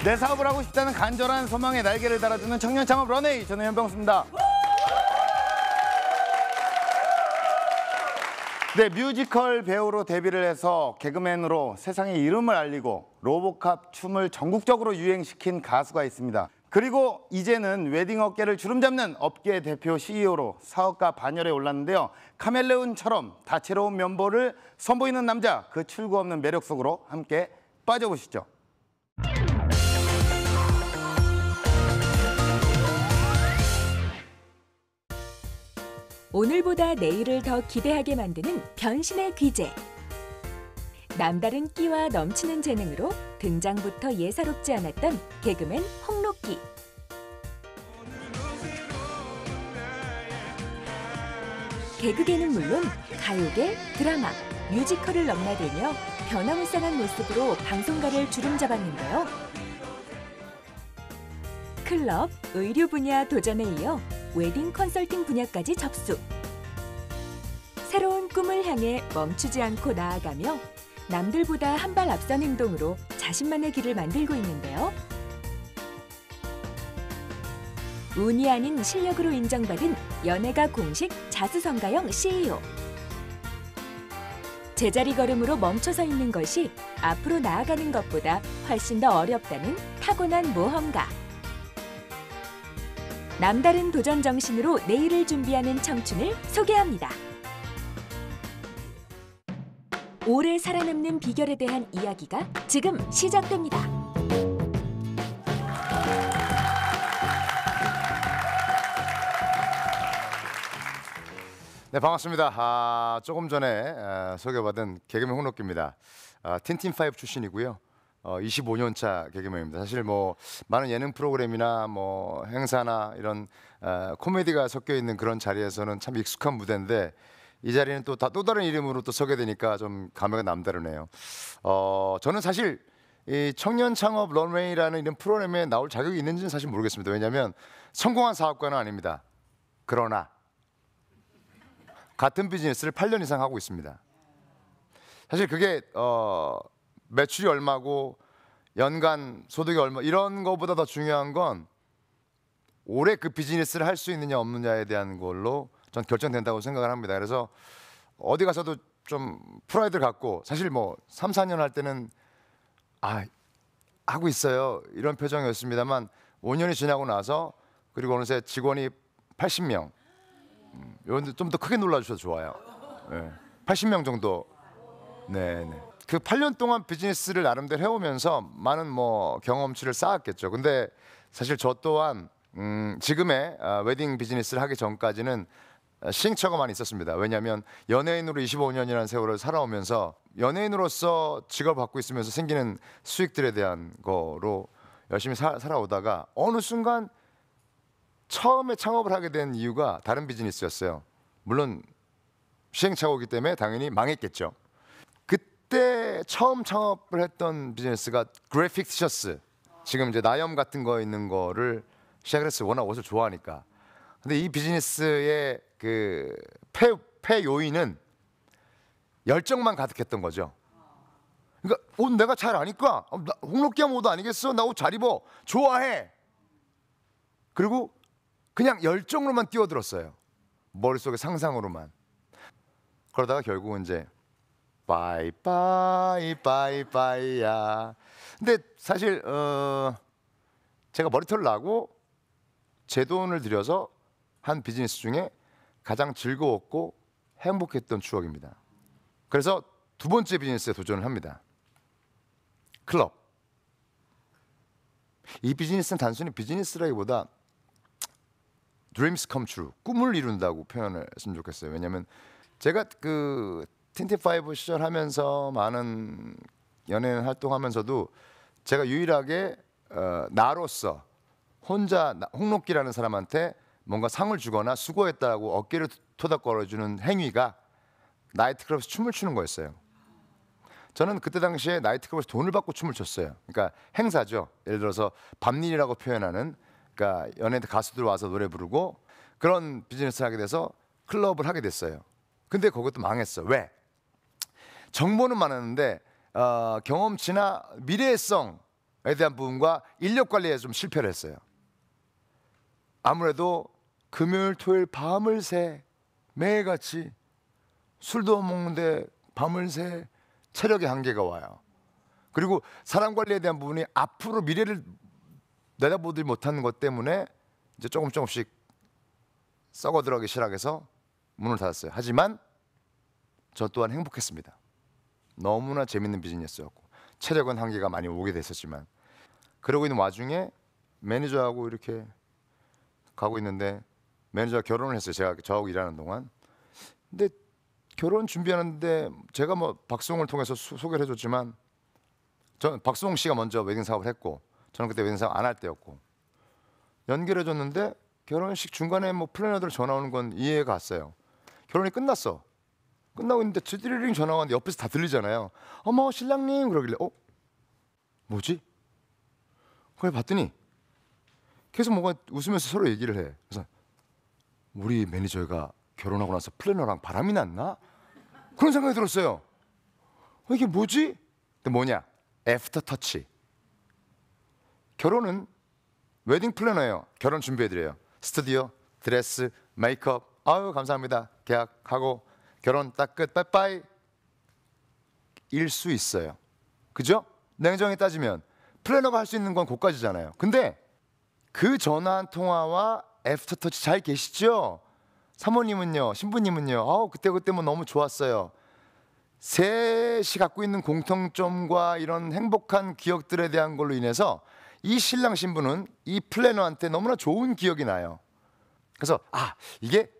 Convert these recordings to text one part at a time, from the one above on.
내 사업을 하고 싶다는 간절한 소망에 날개를 달아주는 청년 창업 런웨이, 저는 현병수입니다. 네, 뮤지컬 배우로 데뷔를 해서 개그맨으로 세상에 이름을 알리고 로보캅 춤을 전국적으로 유행시킨 가수가 있습니다. 그리고 이제는 웨딩 업계를 주름잡는 업계 대표 CEO로 사업가 반열에 올랐는데요. 카멜레온처럼 다채로운 면모를 선보이는 남자, 그 출구 없는 매력 속으로 함께 빠져보시죠. 오늘보다 내일을 더 기대하게 만드는 변신의 귀재. 남다른 끼와 넘치는 재능으로 등장부터 예사롭지 않았던 개그맨 홍록기. 개그계는 물론 가요계, 드라마, 뮤지컬을 넘나들며 변화무쌍한 모습으로 방송가를 주름잡았는데요. 클럽, 의류 분야 도전에 이어 웨딩 컨설팅 분야까지 접수. 새로운 꿈을 향해 멈추지 않고 나아가며 남들보다 한 발 앞선 행동으로 자신만의 길을 만들고 있는데요. 운이 아닌 실력으로 인정받은 연예가 공식 자수성가형 CEO. 제자리 걸음으로 멈춰서 있는 것이 앞으로 나아가는 것보다 훨씬 더 어렵다는 타고난 모험가. 남다른 도전 정신으로 내일을 준비하는 청춘을 소개합니다. 오래 살아남는 비결에 대한 이야기가 지금 시작됩니다. 네, 반갑습니다. 조금 전에 소개받은 개그맨 홍록기입니다. 틴틴5 출신이고요. 25년 차 개그맨입니다. 사실 뭐 많은 예능 프로그램이나 뭐 행사나 이런 코미디가 섞여 있는 그런 자리에서는 참 익숙한 무대인데 이 자리는 또 다른 이름으로 또 서게 되니까 좀 감회가 남다르네요. 저는 사실 이 청년 창업 런웨이라는 이런 프로그램에 나올 자격이 있는지는 사실 모르겠습니다. 왜냐하면 성공한 사업가는 아닙니다. 그러나 같은 비즈니스를 8년 이상 하고 있습니다. 사실 그게 매출이 얼마고 연간 소득이 얼마 이런 거보다 더 중요한 건 오래 그 비즈니스를 할 수 있느냐 없느냐에 대한 걸로 전 결정된다고 생각을 합니다. 그래서 어디 가서도 좀 프라이드를 갖고 사실 뭐 3, 4년 할 때는 하고 있어요 이런 표정이었습니다만 5년이 지나고 나서 그리고 어느새 직원이 80명 좀 더 크게 놀라주셔도 좋아요. 네. 80명 정도. 네. 그 8년 동안 비즈니스를 나름대로 해오면서 많은 뭐 경험치를 쌓았겠죠. 근데 사실 저 또한 지금의 웨딩 비즈니스를 하기 전까지는 시행착오가 많이 있었습니다. 왜냐하면 연예인으로 25년이라는 세월을 살아오면서 연예인으로서 직업을 갖고 있으면서 생기는 수익들에 대한 거로 열심히 살아오다가 어느 순간 처음에 창업을 하게 된 이유가 다른 비즈니스였어요. 물론 시행착오이기 때문에 당연히 망했겠죠. 그때 처음 창업을 했던 비즈니스가 그래픽 티셔츠, 지금 이제 나염 같은 거 있는 거를 시작을 했어요. 워낙 옷을 좋아하니까. 근데 이 비즈니스의 그 폐 요인은 열정만 가득했던 거죠. 그러니까 옷 내가 잘 아니까 홍록기 하면 옷 아니겠어? 나 옷 잘 입어. 좋아해. 그리고 그냥 열정으로만 뛰어들었어요. 머릿속에 상상으로만. 그러다가 결국은 이제 바이바이야. 근데 사실 제가 머리털을 나고 제 돈을 들여서 한 비즈니스 중에 가장 즐거웠고 행복했던 추억입니다. 그래서 두 번째 비즈니스에 도전을 합니다. 클럽. 이 비즈니스는 단순히 비즈니스라기보다 dreams come true, 꿈을 이룬다고 표현을 했으면 좋겠어요. 왜냐하면 제가 그 틴틴5 시절 하면서 많은 연예인 활동하면서도 제가 유일하게 나로서 혼자 홍록기라는 사람한테 뭔가 상을 주거나 수고했다고 어깨를 토닥거려주는 행위가 나이트클럽에서 춤을 추는 거였어요. 저는 그때 당시에 나이트클럽에서 돈을 받고 춤을 췄어요. 그러니까 행사죠. 예를 들어서 밤일이라고 표현하는, 그러니까 연예인 가수들 와서 노래 부르고 그런 비즈니스를 하게 돼서 클럽을 하게 됐어요. 근데 그것도 망했어. 왜? 정보는 많았는데 경험치나 미래성 대한 부분과 인력 관리에 좀 실패를 했어요. 아무래도 금요일 토요일 밤을 새 매일같이 술도 못 먹는데 밤을 새 체력의 한계가 와요. 그리고 사람 관리에 대한 부분이 앞으로 미래를 내다보지 못하는 것 때문에 이제 조금씩 썩어들어가기 시작해서 문을 닫았어요. 하지만 저 또한 행복했습니다. 너무나 재밌는 비즈니스였고 체력은 한계가 많이 오게 됐었지만, 그러고 있는 와중에 매니저하고 이렇게 가고 있는데 매니저가 결혼을 했어요. 제가 저하고 일하는 동안. 근데 결혼 준비하는데 제가 뭐 박수홍을 통해서 소개를 해줬지만, 전 박수홍 씨가 먼저 웨딩 사업을 했고 저는 그때 웨딩 사업 안 할 때였고, 연결해줬는데 결혼식 중간에 뭐 플래너들 전화 오는 건 이해가 갔어요. 결혼이 끝났어. 끝나고 있는데 드리링 전화가 왔는데 옆에서 다 들리잖아요. 어머 신랑님 그러길래 뭐지? 그걸 봤더니 계속 뭔가 웃으면서 서로 얘기를 해. 그래서 우리 매니저가 결혼하고 나서 플래너랑 바람이 났나? 그런 생각이 들었어요. 이게 뭐지? 근데 뭐냐? 애프터 터치. 결혼은 웨딩 플래너예요. 결혼 준비해드려요. 스튜디오, 드레스, 메이크업. 아유 감사합니다. 계약하고 결혼 딱 끝. 빠이빠이. 일 수 있어요. 그죠? 냉정히 따지면 플래너가 할 수 있는 건 그까지잖아요. 근데 그 전화 한 통화와 애프터 터치 잘 계시죠? 사모님은요, 신부님은요, 그때 뭐 너무 좋았어요. 셋이 갖고 있는 공통점과 이런 행복한 기억들에 대한 걸로 인해서 이 신랑 신부는 이 플래너한테 너무나 좋은 기억이 나요. 그래서 이게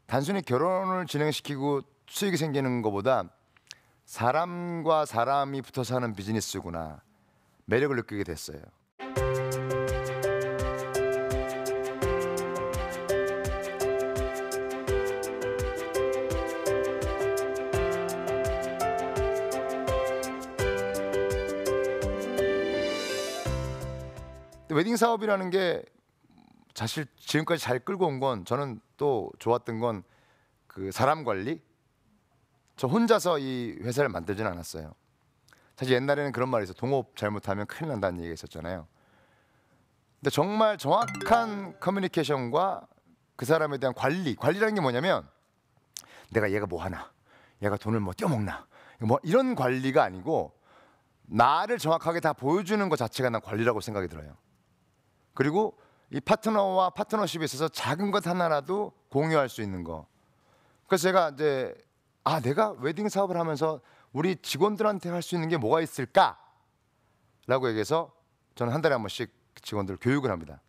단순히 결혼을 진행시키고 수익이 생기는 것보다 사람과 사람이 붙어서 하는 비즈니스구나, 매력을 느끼게 됐어요. 웨딩 사업이라는 게 사실 지금까지 잘 끌고 온 건, 저는 또 좋았던 건 그 사람 관리. 저 혼자서 이 회사를 만들지는 않았어요. 사실 옛날에는 그런 말이 있어요. 동업 잘못하면 큰일 난다는 얘기가 있었잖아요. 근데 정말 정확한 커뮤니케이션과 그 사람에 대한 관리라는 게 뭐냐면, 내가 얘가 뭐 하나, 얘가 돈을 뭐 떼어먹나, 뭐 이런 관리가 아니고 나를 정확하게 다 보여주는 것 자체가 난 관리라고 생각이 들어요. 그리고 이 파트너와 파트너십에 있어서 작은 것 하나라도 공유할 수 있는 거. 그래서 제가 이제 내가 웨딩 사업을 하면서 우리 직원들한테 할 수 있는 게 뭐가 있을까? 라고 얘기해서 저는 한 달에 한 번씩 직원들 교육을 합니다.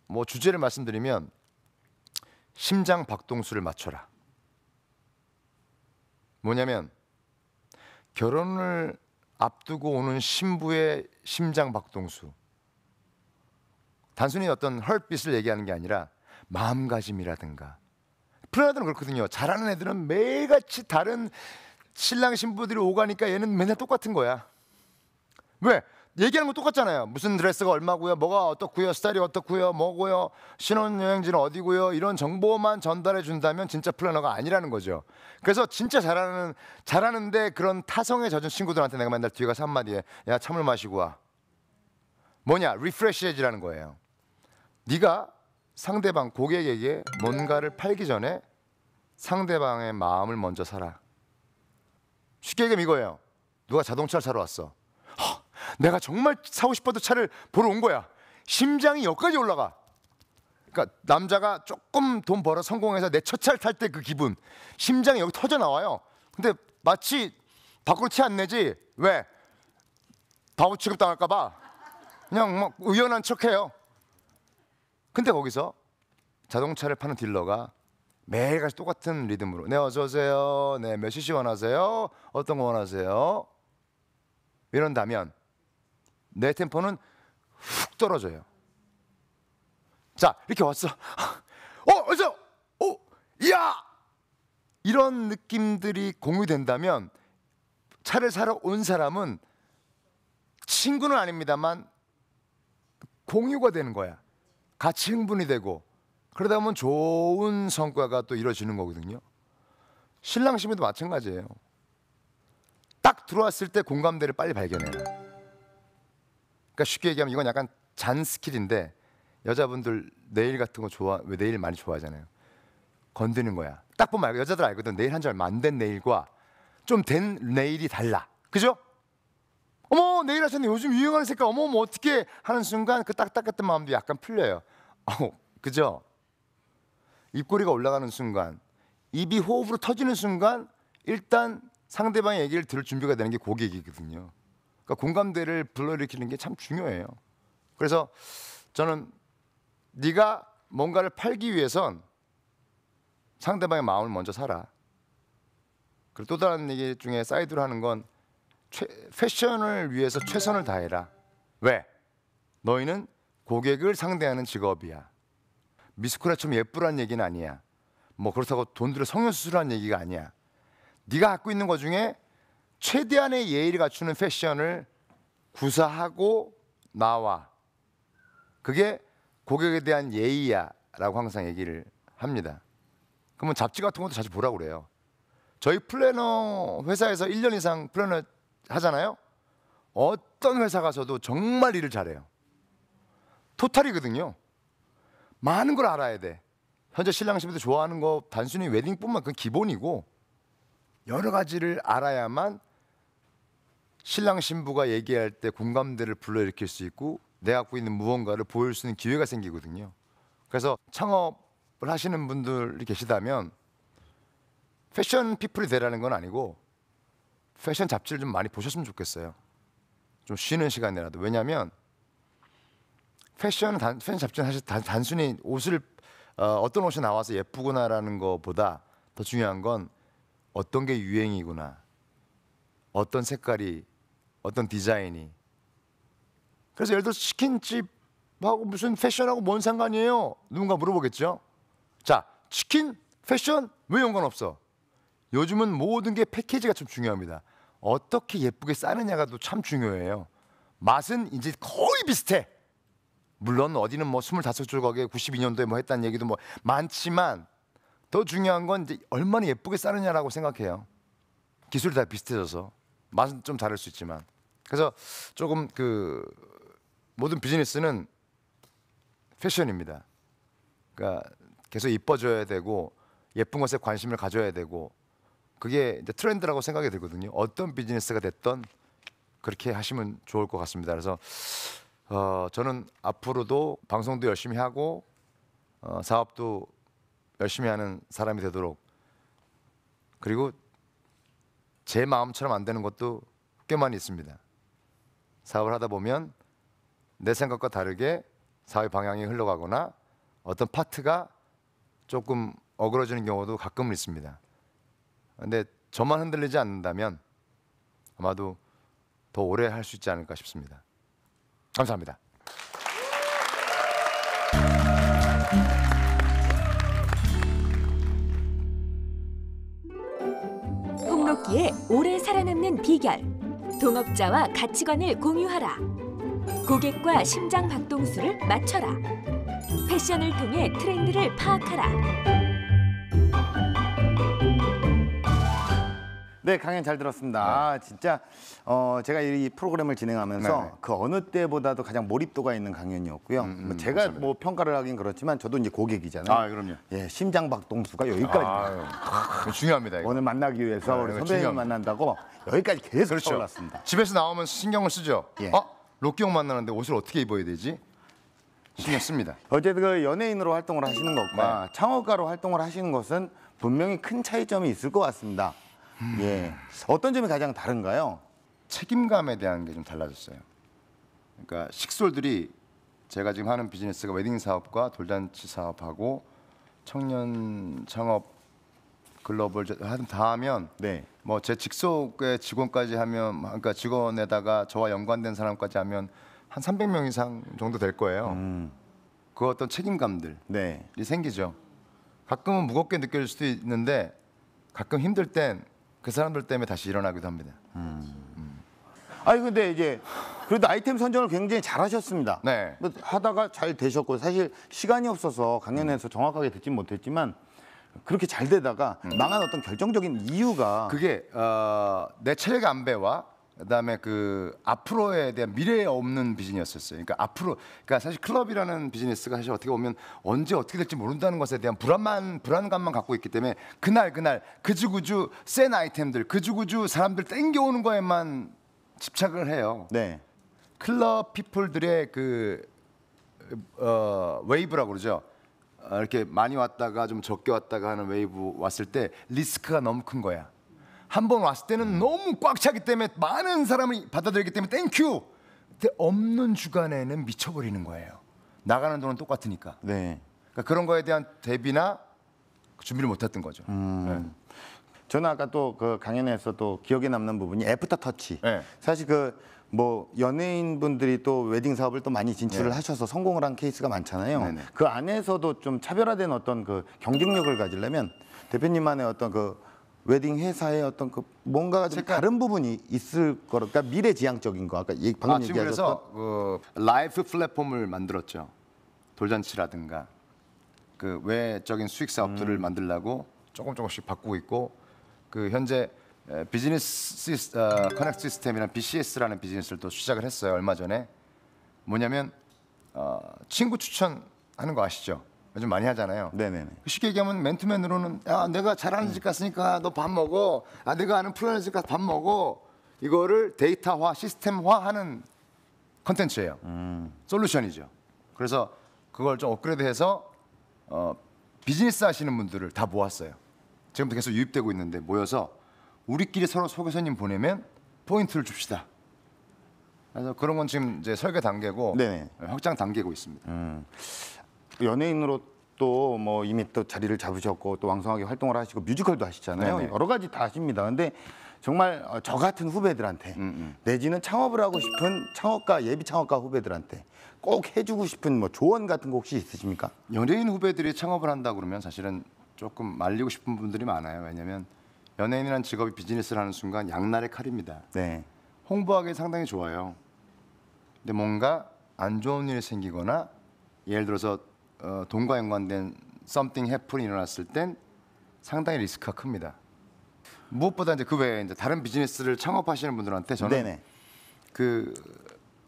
뭐 주제를 말씀드리면 심장 박동수를 맞춰라. 뭐냐면 결혼을 앞두고 오는 신부의 심장 박동수. 단순히 어떤 헐빛을 얘기하는 게 아니라 마음가짐이라든가. 플래너들은 그렇거든요. 잘하는 애들은 매일같이 다른 신랑 신부들이 오가니까 얘는 맨날 똑같은 거야. 왜? 얘기하는 거 똑같잖아요. 무슨 드레스가 얼마고요, 뭐가 어떻고요, 스타일이 어떻고요, 뭐고요, 신혼여행지는 어디고요, 이런 정보만 전달해 준다면 진짜 플래너가 아니라는 거죠. 그래서 진짜 잘하는데 그런 타성에 젖은 친구들한테 내가 맨날 뒤에 가서 한마디에 야 참을 마시고 와. 뭐냐? 리프레시해지라는 거예요. 네가 상대방 고객에게 뭔가를 팔기 전에 상대방의 마음을 먼저 사라. 쉽게 얘기하면 이거예요. 누가 자동차를 사러 왔어. 내가 정말 사고 싶어도 차를 보러 온 거야. 심장이 여기까지 올라가. 그러니까 남자가 조금 돈 벌어 성공해서 내 첫 차를 탈 때 그 기분, 심장이 여기 터져 나와요. 근데 마치 밖으로 티 안 내지. 왜? 바보 취급당할까 봐 그냥 뭐 의연한 척해요. 근데 거기서 자동차를 파는 딜러가 매일같이 똑같은 리듬으로 네 어서 오세요, 네 몇 cc 원하세요, 어떤 거 원하세요, 이런다면 내 템포는 훅 떨어져요. 자 이렇게 왔어. 어서 이야, 이런 느낌들이 공유된다면 차를 사러 온 사람은 친구는 아닙니다만 공유가 되는 거야. 같이 흥분이 되고, 그러다 보면 좋은 성과가 또 이루어지는 거거든요. 신랑 신부도 마찬가지예요. 딱 들어왔을 때 공감대를 빨리 발견해요. 그러니까 쉽게 얘기하면 이건 약간 잔 스킬인데 여자분들 네일 같은 거 왜 네일 많이 좋아하잖아요. 건드는 거야. 딱 보면 여자들 알거든. 네일 한 지 얼마 안 된 네일과 좀 된 네일이 달라. 그죠? 어머 네일 하셨네. 요즘 유행하는 색깔. 어머 어떻게 하는 순간 그 딱딱했던 마음도 약간 풀려요. 그죠? 입꼬리가 올라가는 순간, 입이 호흡으로 터지는 순간 일단 상대방의 얘기를 들을 준비가 되는 게 고객이거든요. 그러니까 공감대를 불러일으키는 게 참 중요해요. 그래서 저는 네가 뭔가를 팔기 위해선 상대방의 마음을 먼저 사라. 그리고 또 다른 얘기 중에 사이드로 하는 건 패션을 위해서 최선을 다해라. 왜? 너희는 고객을 상대하는 직업이야. 미스코리아처럼 예쁘란 얘기는 아니야. 뭐 그렇다고 돈 들여 성형수술한 얘기가 아니야. 네가 갖고 있는 것 중에 최대한의 예의를 갖추는 패션을 구사하고 나와. 그게 고객에 대한 예의야 라고 항상 얘기를 합니다. 그러면 잡지 같은 것도 자주 보라고 그래요. 저희 플래너 회사에서 1년 이상 플래너 하잖아요. 어떤 회사 가서도 정말 일을 잘해요. 토탈이거든요. 많은 걸 알아야 돼. 현재 신랑 신부도 좋아하는 거 단순히 웨딩뿐만 그건 기본이고 여러 가지를 알아야만 신랑 신부가 얘기할 때 공감대를 불러일으킬 수 있고 내가 갖고 있는 무언가를 보여줄 수 있는 기회가 생기거든요. 그래서 창업을 하시는 분들이 계시다면 패션 피플이 되라는 건 아니고 패션 잡지를 좀 많이 보셨으면 좋겠어요. 좀 쉬는 시간이라도. 왜냐하면 패션 잡지는 사실 단순히 옷을 어떤 옷이 나와서 예쁘구나라는 것보다 더 중요한 건 어떤 게 유행이구나, 어떤 색깔이, 어떤 디자인이. 그래서 예를 들어 치킨집하고 무슨 패션하고 뭔 상관이에요? 누군가 물어보겠죠. 자, 치킨, 패션 왜 연관없어? 요즘은 모든 게 패키지가 좀 중요합니다. 어떻게 예쁘게 싸느냐가 또 참 중요해요. 맛은 이제 거의 비슷해. 물론 어디는 뭐 25조각에 92년도에 뭐 했다는 얘기도 뭐 많지만 더 중요한 건 이제 얼마나 예쁘게 싸느냐라고 생각해요. 기술이 다 비슷해져서 맛은 좀 다를 수 있지만. 그래서 조금 그 모든 비즈니스는 패션입니다. 그러니까 계속 이뻐져야 되고 예쁜 것에 관심을 가져야 되고 그게 이제 트렌드라고 생각이 들거든요. 어떤 비즈니스가 됐던 그렇게 하시면 좋을 것 같습니다. 그래서 저는 앞으로도 방송도 열심히 하고 사업도 열심히 하는 사람이 되도록, 그리고 제 마음처럼 안 되는 것도 꽤 많이 있습니다. 사업을 하다 보면 내 생각과 다르게 사업의 방향이 흘러가거나 어떤 파트가 조금 어그러지는 경우도 가끔은 있습니다. 근데 저만 흔들리지 않는다면 아마도 더 오래 할 수 있지 않을까 싶습니다. 감사합니다. 홍록기에 오래 살아남는 비결. 동업자와 가치관을 공유하라. 고객과 심장 박동수를 맞춰라. 패션을 통해 트렌드를 파악하라. 네, 강연 잘 들었습니다. 아, 진짜 제가 이 프로그램을 진행하면서 네. 그 어느 때보다도 가장 몰입도가 있는 강연이었고요. 뭐 제가 감사합니다. 뭐 평가를 하긴 그렇지만 저도 이제 고객이잖아요. 아, 그럼요. 예, 심장박동수가 여기까지 중요합니다. 이거. 오늘 만나기 위해서 우리 이거 선배님 중요합니다. 만난다고 여기까지 계속 그렇죠. 올랐습니다. 집에서 나오면 신경을 쓰죠. 예. 로키 형 만나는데 옷을 어떻게 입어야 되지? 신경 씁니다. 어쨌든 그 연예인으로 활동을 하시는 것과 네. 창업가로 활동을 하시는 것은 분명히 큰 차이점이 있을 것 같습니다. 예, 어떤 점이 가장 다른가요? 책임감에 대한 게 좀 달라졌어요. 그러니까 식솔들이 제가 지금 하는 비즈니스가 웨딩 사업과 돌잔치 사업하고 청년 창업 글로벌 다 하면 네. 뭐 제 직속의 직원까지 하면, 그러니까 직원에다가 저와 연관된 사람까지 하면 한 300명 이상 정도 될 거예요. 그 어떤 책임감들이 네. 생기죠. 가끔은 무겁게 느껴질 수도 있는데 가끔 힘들 땐 그 사람들 때문에 다시 일어나기도 합니다. 아니 근데 이제 그래도 아이템 선정을 굉장히 잘하셨습니다. 네. 뭐 하다가 잘 되셨고 사실 시간이 없어서 강연에서 정확하게 듣진 못했지만 그렇게 잘 되다가 망한 어떤 결정적인 이유가 그게 내 체력 안배와 그다음에 그 앞으로에 대한 미래에 없는 비즈니스였어요. 그러니까 앞으로, 그러니까 사실 클럽이라는 비즈니스가 사실 어떻게 보면 언제 어떻게 될지 모른다는 것에 대한 불안감만 갖고 있기 때문에 그날 그주그주 센 아이템들, 그주그주 사람들 땡겨오는 거에만 집착을 해요. 네. 클럽 피플들의 그 웨이브라고 그러죠. 이렇게 많이 왔다가 좀 적게 왔다가 하는 웨이브 왔을 때 리스크가 너무 큰 거야. 한 번 왔을 때는 너무 꽉 차기 때문에 많은 사람이 받아들이기 때문에 땡큐. 근데 없는 주간에는 미쳐버리는 거예요. 나가는 돈은 똑같으니까. 네. 그러니까 그런 거에 대한 대비나 준비를 못했던 거죠. 네. 저는 아까 또 그 강연에서 또 기억에 남는 부분이 애프터 터치. 네. 사실 그 뭐 연예인분들이 또 웨딩 사업을 또 많이 진출을 네. 하셔서 성공을 한 케이스가 많잖아요. 네네. 그 안에서도 좀 차별화된 어떤 그 경쟁력을 가지려면 대표님만의 어떤 그 웨딩 회사의 어떤 그 뭔가가 좀 다른 부분이 있을 거라. 그러니까 미래지향적인 거. 아까 방금 지금 얘기하셨던. 그래서 그 라이프 플랫폼을 만들었죠. 돌잔치라든가 그 외적인 수익 사업들을 만들려고 조금씩 바꾸고 있고, 그 현재 비즈니스 커넥트 시스템이라는 BCS라는 비즈니스를 또 시작을 했어요. 얼마 전에. 뭐냐면 친구 추천하는 거 아시죠? 요즘 많이 하잖아요. 네네네. 쉽게 얘기하면 맨투맨으로는 야, 내가 잘하는 집 갔으니까 너 밥 먹어. 내가 아는 프로그램 집 가서 밥 먹어. 이거를 데이터화, 시스템화하는 컨텐츠예요. 솔루션이죠. 그래서 그걸 좀 업그레이드해서 비즈니스 하시는 분들을 다 모았어요. 지금도 계속 유입되고 있는데 모여서 우리끼리 서로 소개서님 보내면 포인트를 줍시다. 그래서 그런 건 지금 이제 설계 단계고 네네. 확장 단계고 있습니다. 연예인으로 또 뭐 이미 또 자리를 잡으셨고 또 왕성하게 활동을 하시고 뮤지컬도 하시잖아요. 네네. 여러 가지 다 하십니다. 근데 정말 저 같은 후배들한테 내지는 창업을 하고 싶은 창업가 예비 창업가 후배들한테 꼭 해주고 싶은 뭐 조언 같은 거 혹시 있으십니까? 연예인 후배들이 창업을 한다 그러면 사실은 조금 말리고 싶은 분들이 많아요. 왜냐하면 연예인이라는 직업이 비즈니스를 하는 순간 양날의 칼입니다. 네. 홍보하기 상당히 좋아요. 근데 뭔가 안 좋은 일이 생기거나 예를 들어서 돈과 연관된 something happen이 일어났을 땐 상당히 리스크가 큽니다. 무엇보다 이제 그 외에 이제 다른 비즈니스를 창업하시는 분들한테 저는 네네. 그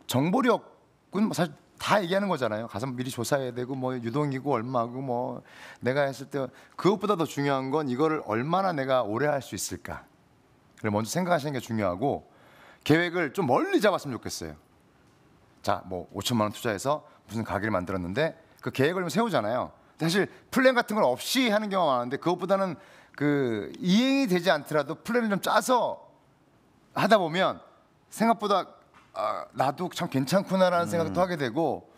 정보력은 뭐 사실 다 얘기하는 거잖아요. 가서 미리 조사해야 되고 뭐 유동이고 얼마고 뭐 내가 했을 때 그것보다 더 중요한 건 이거를 얼마나 내가 오래 할 수 있을까. 그걸 먼저 생각하시는 게 중요하고 계획을 좀 멀리 잡았으면 좋겠어요. 자, 뭐 5천만 원 투자해서 무슨 가게를 만들었는데 그 계획을 좀 세우잖아요. 사실 플랜 같은 건 없이 하는 경우가 많은데 그것보다는 그 이행이 되지 않더라도 플랜을 좀 짜서 하다 보면 생각보다 나도 참 괜찮구나라는 생각도 하게 되고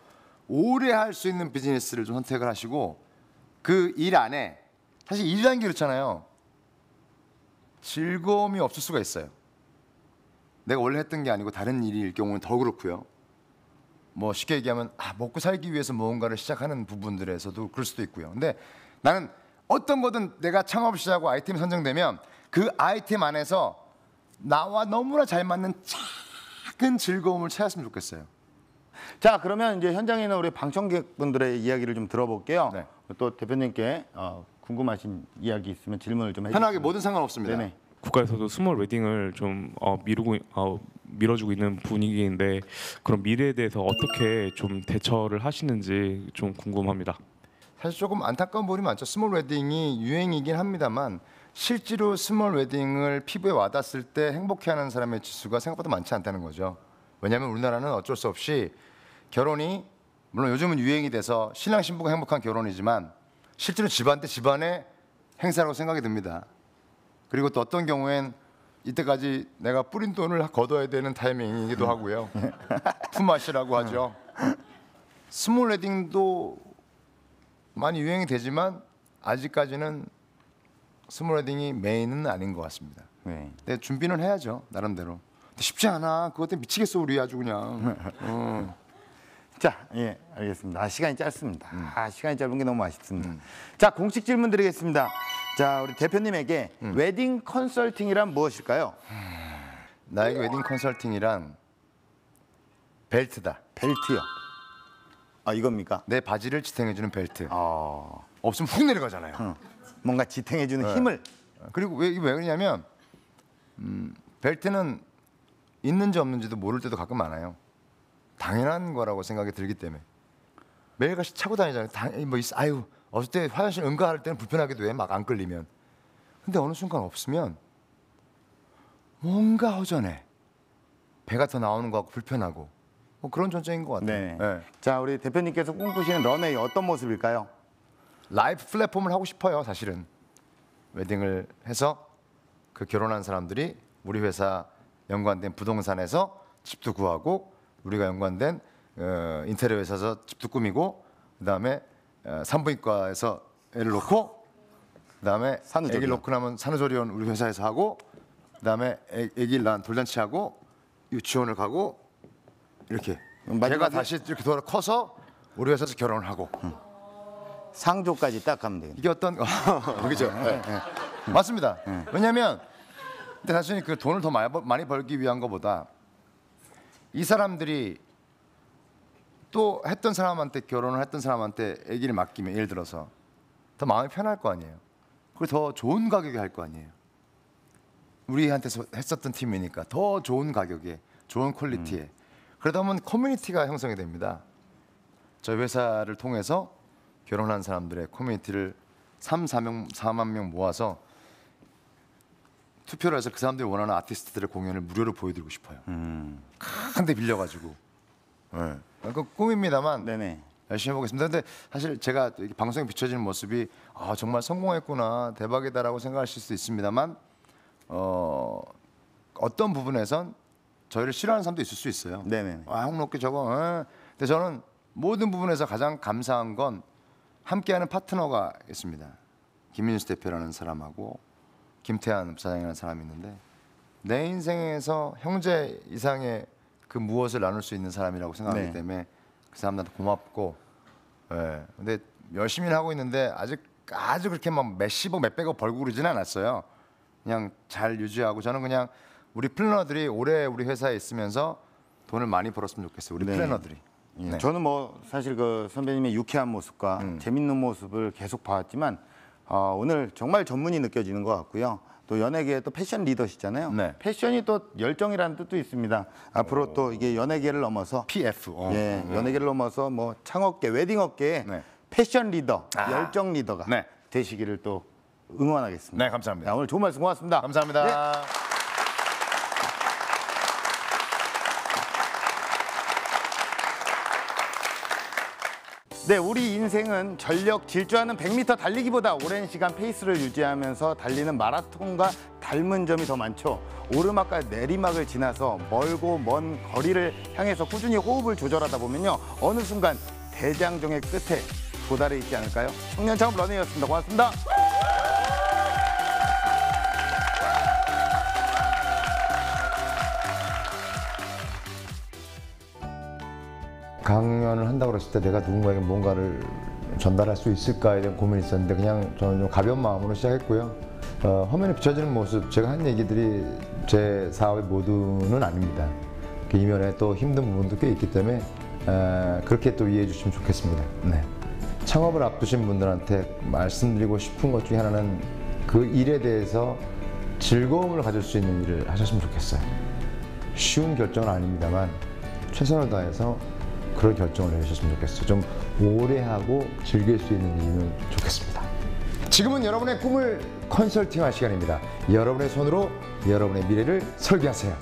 오래 할 수 있는 비즈니스를 좀 선택을 하시고 그 일 안에 사실 일이라는 게 그렇잖아요. 즐거움이 없을 수가 있어요. 내가 원래 했던 게 아니고 다른 일일 경우는 더 그렇고요. 뭐 쉽게 얘기하면 먹고 살기 위해서 무언가를 시작하는 부분들에서도 그럴 수도 있고요. 근데 나는 어떤 거든 내가 창업 시작하고 아이템이 선정되면 그 아이템 안에서 나와 너무나 잘 맞는 작은 즐거움을 찾았으면 좋겠어요. 자, 그러면 이제 현장에 있는 우리 방청객분들의 이야기를 좀 들어볼게요. 네. 또 대표님께 궁금하신 이야기 있으면 질문을 좀 해주세요. 편하게 뭐든 상관없습니다. 네네. 국가에서도 스몰 웨딩을 좀 밀어주고 있는 분위기인데 그런 미래에 대해서 어떻게 좀 대처를 하시는지 좀 궁금합니다. 사실 조금 안타까운 부분이 많죠. 스몰 웨딩이 유행이긴 합니다만 실제로 스몰 웨딩을 피부에 와닿았을 때 행복해하는 사람의 지수가 생각보다 많지 않다는 거죠. 왜냐하면 우리나라는 어쩔 수 없이 결혼이 물론 요즘은 유행이 돼서 신랑 신부가 행복한 결혼이지만 실제로 집안 때 집안의 행사라고 생각이 듭니다. 그리고 또 어떤 경우엔 이때까지 내가 뿌린 돈을 걷어야 되는 타이밍이기도 하고요. 품앗이라고 하죠. 스몰 웨딩도 많이 유행이 되지만 아직까지는 스몰 웨딩이 메인은 아닌 것 같습니다. 네. 근데 준비는 해야죠, 나름대로. 근데 쉽지 않아. 그것 때문에 미치겠어 우리 아주 그냥. 자, 예, 알겠습니다. 시간이 짧습니다. 시간이 짧은 게 너무 아쉽습니다. 자, 공식 질문 드리겠습니다. 자, 우리 대표님에게 웨딩 컨설팅이란 무엇일까요? 나에게 웨딩 컨설팅이란 벨트다. 벨트요. 이겁니까? 내 바지를 지탱해주는 벨트. 어, 없으면 훅 내려가잖아요. 뭔가 지탱해주는 힘을. 그리고 왜 그러냐면 벨트는 있는지 없는지도 모를 때도 가끔 많아요. 당연한 거라고 생각이 들기 때문에 매일같이 차고 다니잖아요. 아유 어쩔 때 화장실 응가할 때는 불편하기도 해. 막 안 끌리면. 근데 어느 순간 없으면 뭔가 허전해. 배가 더 나오는 것 같고 불편하고 뭐 그런 존재인 것 같아요. 네. 네. 자, 우리 대표님께서 꿈꾸시는 런웨이 어떤 모습일까요? 라이프 플랫폼을 하고 싶어요. 사실은 웨딩을 해서 그 결혼한 사람들이 우리 회사 연관된 부동산에서 집도 구하고 우리가 연관된 인테리어 회사에서 집도 꾸미고 그다음에 산부인과에서 애를 놓고 그다음에 산후조리원. 애기를 놓고 나면 산후조리원 우리 회사에서 하고 그다음에 애기 낳은 돌잔치하고 유치원을 가고 이렇게 걔가 다시 이렇게 돌아 커서 우리 회사에서 결혼을 하고 상조까지 딱 가면 되겠네요. 이게 어떤 그죠? 네. 맞습니다. 왜냐하면 근데 사실 그 돈을 더 많이 벌기 위한 것보다 이 사람들이 또 했던 사람한테 결혼을 했던 사람한테 아기를 맡기면 예를 들어서 더 마음이 편할 거 아니에요. 그리고 더 좋은 가격에 할 거 아니에요. 우리한테 했었던 팀이니까 더 좋은 가격에 좋은 퀄리티에 그러다 보면 커뮤니티가 형성이 됩니다. 저희 회사를 통해서 결혼한 사람들의 커뮤니티를 4만 명 모아서 투표를 해서 그 사람들이 원하는 아티스트들의 공연을 무료로 보여드리고 싶어요. 큰 데 빌려가지고. 네. 그 꿈입니다만 네네. 열심히 해보겠습니다. 근데 사실 제가 방송에 비춰지는 모습이 정말 성공했구나 대박이다라고 생각하실 수 있습니다만 어떤 부분에선 저희를 싫어하는 사람도 있을 수 있어요. 네네. 홍록기 저거. 근데 저는 모든 부분에서 가장 감사한 건 함께하는 파트너가 있습니다. 김민수 대표라는 사람하고 김태한 부사장이라는 사람이 있는데 내 인생에서 형제 이상의 그 무엇을 나눌 수 있는 사람이라고 생각하기 네. 때문에 그 사람들한테 고맙고 근데 열심히 하고 있는데 아주 그렇게 막 몇십억 몇백억 벌고 그러지는 않았어요. 그냥 잘 유지하고 저는 그냥 우리 플래너들이 오래 우리 회사에 있으면서 돈을 많이 벌었으면 좋겠어요. 우리 네. 플래너들이. 예, 네. 저는 뭐 사실 그 선배님의 유쾌한 모습과 재밌는 모습을 계속 봐왔지만 오늘 정말 전문이 느껴지는 것 같고요. 또 연예계의 또 패션 리더시잖아요. 네. 패션이 또 열정이라는 뜻도 있습니다. 앞으로 또 이게 연예계를 넘어서 PF. 연예계를 넘어서 뭐 창업계, 웨딩업계의 네. 패션 리더, 열정 리더가 네. 되시기를 또 응원하겠습니다. 네, 감사합니다. 자, 오늘 좋은 말씀 고맙습니다. 감사합니다. 네. 네, 우리 인생은 전력 질주하는 100m 달리기보다 오랜 시간 페이스를 유지하면서 달리는 마라톤과 닮은 점이 더 많죠. 오르막과 내리막을 지나서 멀고 먼 거리를 향해서 꾸준히 호흡을 조절하다 보면요. 어느 순간 대장정의 끝에 도달해 있지 않을까요? 청년 창업 러닝이었습니다. 고맙습니다. 강연을 한다고 그랬을 때 내가 누군가에게 뭔가를 전달할 수 있을까에 대한 고민이 있었는데 그냥 저는 좀 가벼운 마음으로 시작했고요. 화면에 비춰지는 모습, 제가 한 얘기들이 제 사업의 모두는 아닙니다. 그 이면에 또 힘든 부분도 꽤 있기 때문에 그렇게 또 이해해 주시면 좋겠습니다. 네. 창업을 앞두신 분들한테 말씀드리고 싶은 것 중에 하나는 그 일에 대해서 즐거움을 가질 수 있는 일을 하셨으면 좋겠어요. 쉬운 결정은 아닙니다만 최선을 다해서 그런 결정을 내주셨으면 좋겠어요. 좀 오래 하고 즐길 수 있는 일이면 좋겠습니다. 지금은 여러분의 꿈을 컨설팅할 시간입니다. 여러분의 손으로 여러분의 미래를 설계하세요.